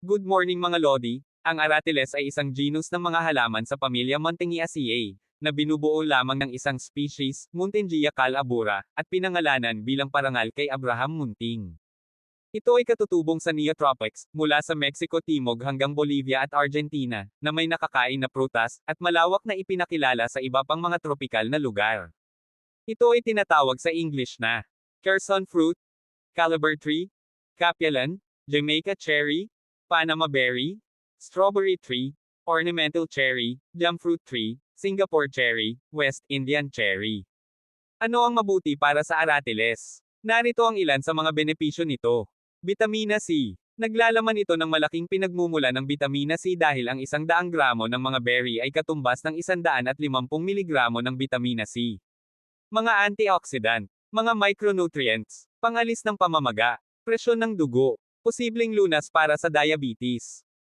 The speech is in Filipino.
Good morning mga Lodi. Ang Aratiles ay isang genus ng mga halaman sa pamilya Montangiaceae, na binubuo lamang ng isang species, Muntingia calabura, at pinangalanan bilang parangal kay Abraham Munting. Ito ay katutubong sa Neotropics, mula sa Mexico Timog hanggang Bolivia at Argentina, na may nakakain na prutas, at malawak na ipinakilala sa iba pang mga tropikal na lugar. Ito ay tinatawag sa English na Quercus fruit, Calabar tree, Capialan, Jamaica cherry, Panama berry, strawberry tree, ornamental cherry, jampfruit tree, Singapore cherry, West Indian cherry. Ano ang mabuti para sa aratiles? Narito ang ilan sa mga benepisyo nito. Bitamina C. Naglalaman ito ng malaking pinagmumula ng bitamina C dahil ang 100 gramo ng mga berry ay katumbas ng 150 miligramo ng bitamina C. Mga antioxidant, mga micronutrients, pangalis ng pamamaga, presyon ng dugo, posibleng lunas para sa diabetes.